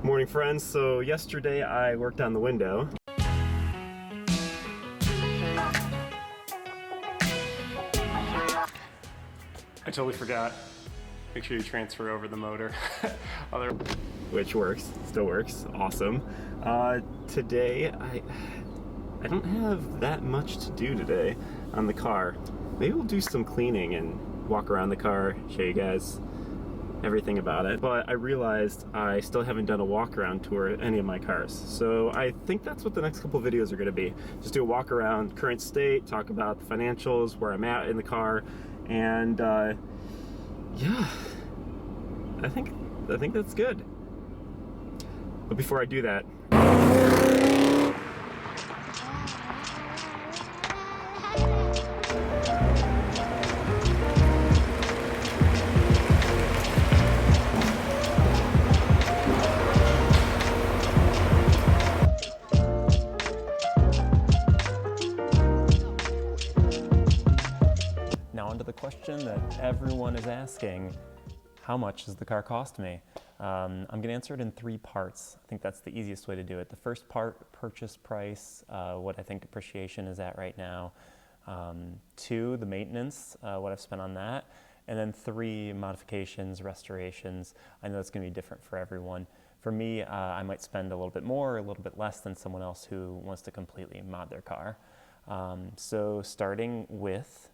Morning, friends. So yesterday I worked on the window. I totally forgot. Make sure you transfer over the motor. Which works, still works, awesome. Today I don't have that much to do today on the car. Maybe we'll do some cleaning and walk around the car, show you guys everything about it. But I realized I still haven't done a walk around tour at any of my cars. So I think that's what the next couple videos are gonna be. Just do a walk around current state, talk about the financials, where I'm at in the car, and yeah, I think that's good. But before I do that, now onto the question that everyone is asking: how much does the car cost me? I'm going to answer it in three parts. I think that's the easiest way to do it. The first part, purchase price, what I think depreciation is at right now. Two, the maintenance, what I've spent on that. And then three, modifications, restorations. I know it's going to be different for everyone. For me, I might spend a little bit more, a little bit less than someone else who wants to completely mod their car. So starting with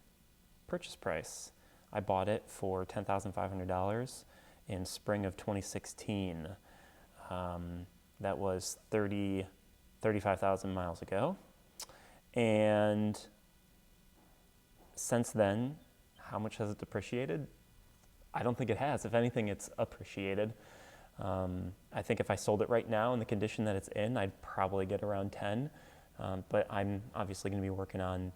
purchase price. I bought it for $10,500 in spring of 2016. That was 35,000 miles ago. And since then, how much has it depreciated? I don't think it has. If anything, it's appreciated. I think if I sold it right now in the condition that it's in, I'd probably get around 10. But I'm obviously going to be working on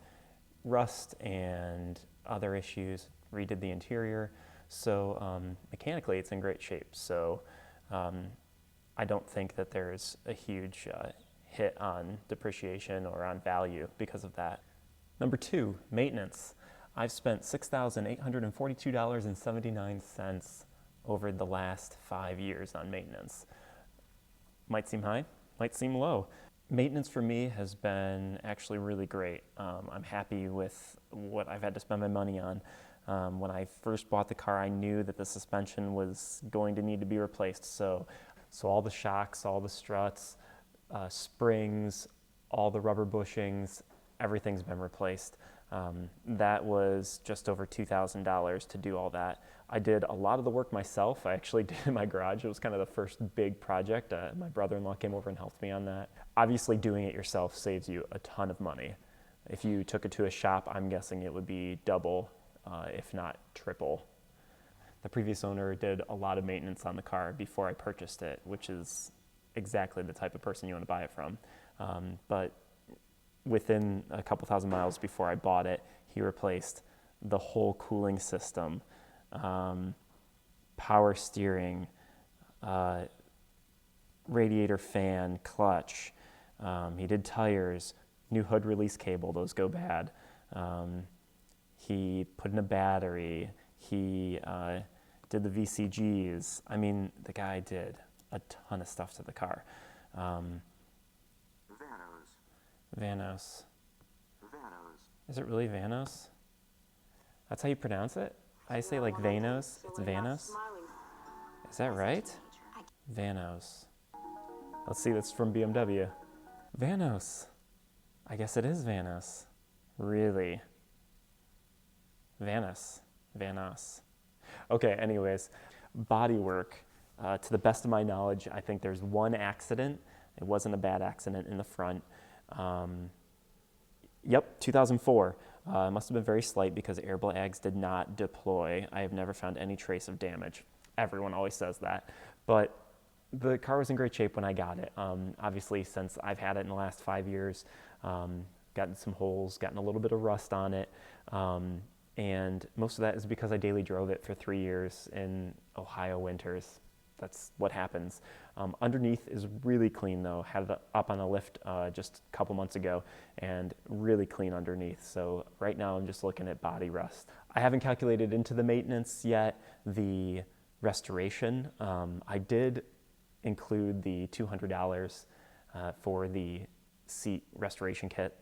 rust and other issues, redid the interior. So mechanically, it's in great shape. So I don't think that there's a huge hit on depreciation or on value because of that. Number two, maintenance. I've spent $6,842.79 over the last 5 years on maintenance. Might seem high, might seem low. Maintenance for me has been actually really great. I'm happy with what I've had to spend my money on. When I first bought the car, I knew that the suspension was going to need to be replaced. So all the shocks, all the struts, springs, all the rubber bushings, everything's been replaced. That was just over $2,000 to do all that. I did a lot of the work myself. I actually did it in my garage. It was kind of the first big project. My brother-in-law came over and helped me on that. Obviously, doing it yourself saves you a ton of money. If you took it to a shop, I'm guessing it would be double, if not triple. The previous owner did a lot of maintenance on the car before I purchased it, which is exactly the type of person you want to buy it from. But within a couple thousand miles before I bought it, he replaced the whole cooling system, power steering, radiator fan, clutch. He did tires, new hood release cable, those go bad. He put in a battery. He did the VCGs. I mean, the guy did a ton of stuff to the car. Vanos. Is it really Vanos? That's how you pronounce it? I say like Vanos. It's Vanos. Is that right? Vanos. Let's see, that's from BMW. Vanos. I guess it is Vanos. Really? Vanos. Okay, anyways. Bodywork. To the best of my knowledge, I think there's one accident. It wasn't a bad accident in the front. Yep, 2004. It must have been very slight because airbags did not deploy. I have never found any trace of damage. Everyone always says that. But the car was in great shape when I got it. Obviously, since I've had it in the last 5 years, gotten some holes, gotten a little bit of rust on it. And most of that is because I daily drove it for 3 years in Ohio winters. That's what happens. Underneath is really clean though. Had it up on a lift just a couple months ago and really clean underneath. So right now I'm just looking at body rust. I haven't calculated into the maintenance yet the restoration. I did include the $200 for the seat restoration kit.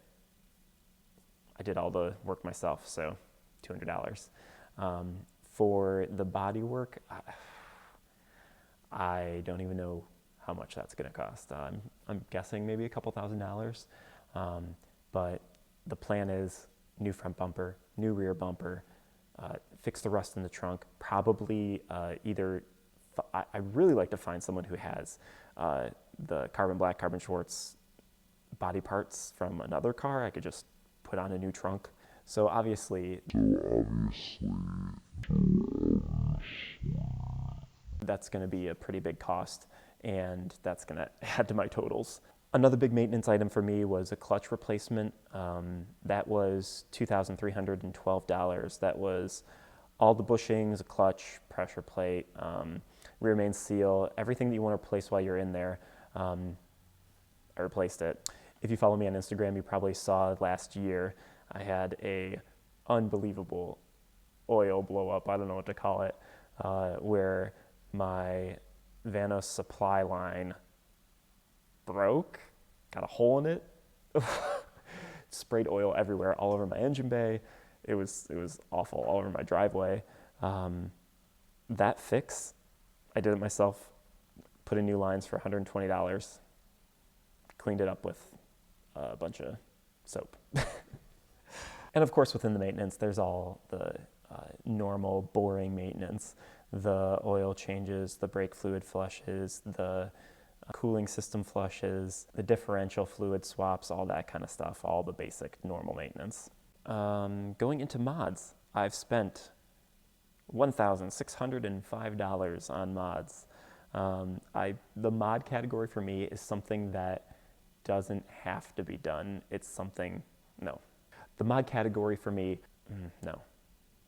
I did all the work myself, so $200. For the bodywork, I don't even know how much that's going to cost. I'm guessing maybe a couple $1,000s, but the plan is new front bumper, new rear bumper, fix the rust in the trunk, probably I'd really like to find someone who has the carbon black, carbon Schwartz body parts from another car. I could just put on a new trunk. So obviously that's going to be a pretty big cost, and that's going to add to my totals. Another big maintenance item for me was a clutch replacement. That was $2,312. That was all the bushings, a clutch, pressure plate, rear main seal, everything that you want to replace while you're in there. I replaced it. If you follow me on Instagram, you probably saw last year I had a unbelievable oil blow up, I don't know what to call it, where my Vanos supply line broke, got a hole in it, sprayed oil everywhere, all over my engine bay. It was awful, all over my driveway. That fix, I did it myself, put in new lines for $120, cleaned it up with a bunch of soap. And of course, within the maintenance, there's all the normal, boring maintenance, the oil changes, the brake fluid flushes, the cooling system flushes, the differential fluid swaps, all that kind of stuff, all the basic normal maintenance. Going into mods, I've spent $1,605 on mods. The mod category for me is something that doesn't have to be done. It's something, no. The mod category for me, no.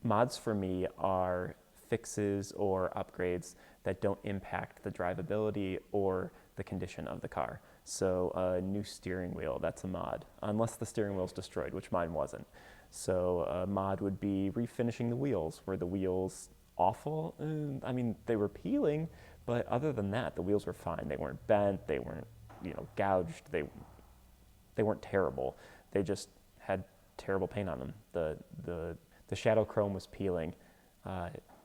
Mods for me are fixes or upgrades that don't impact the drivability or the condition of the car. So a new steering wheel, that's a mod, unless the steering wheel is destroyed, which mine wasn't. So a mod would be refinishing the wheels. Were the wheels awful? I mean, they were peeling, but other than that, the wheels were fine. They weren't bent, they weren't, gouged, they weren't terrible. They just had terrible paint on them. The shadow chrome was peeling,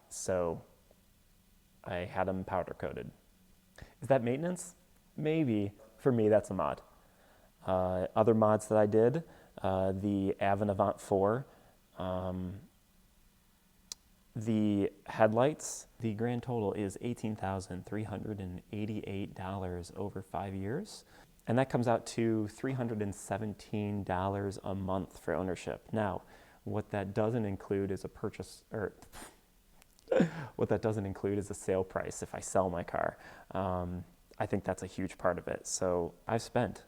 so I had them powder coated. Is that maintenance? Maybe. For me, that's a mod. Other mods that I did, the Avon Avant 4, the headlights, the grand total is $18,388 over 5 years. And that comes out to $317 a month for ownership. Now, what that doesn't include is what that doesn't include is a sale price if I sell my car. I think that's a huge part of it. So I've spent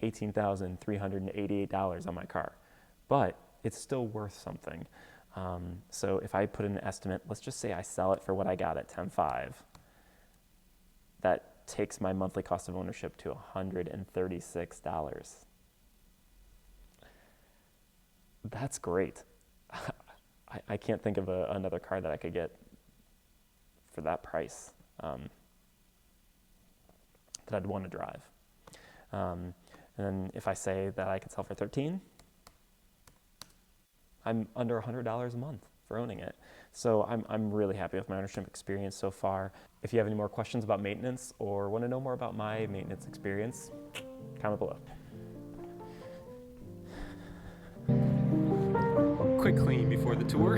$18,388 on my car, but it's still worth something. So if I put in an estimate, let's just say I sell it for what I got at $10,500, that takes my monthly cost of ownership to $136. That's great. I can't think of another car that I could get for that price that I'd want to drive. And then if I say that I could sell for $13,000, I'm under $100 a month for owning it. So I'm really happy with my ownership experience so far. If you have any more questions about maintenance or want to know more about my maintenance experience, comment below. Quick clean before the tour.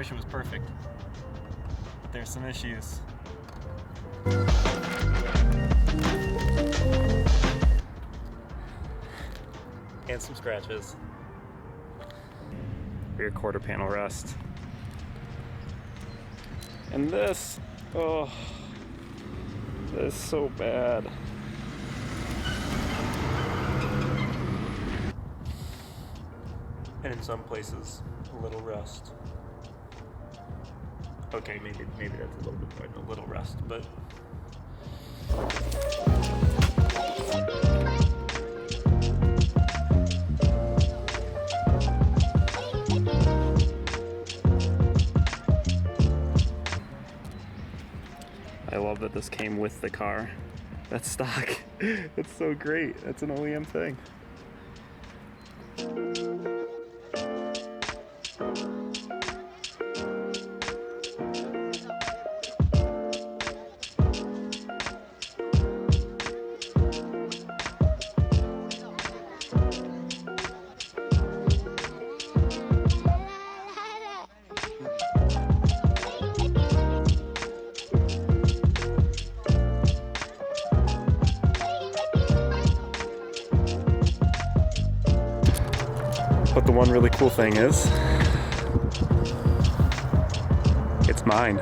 wish it was perfect. But there's some issues. And some scratches. Rear quarter panel rust. And this, oh, this is so bad. And in some places, a little rust. Okay, maybe that's a little bit more than a little rust, but. I love that this came with the car. That's stock. That's so great. That's an OEM thing. But the one really cool thing is, it's mine.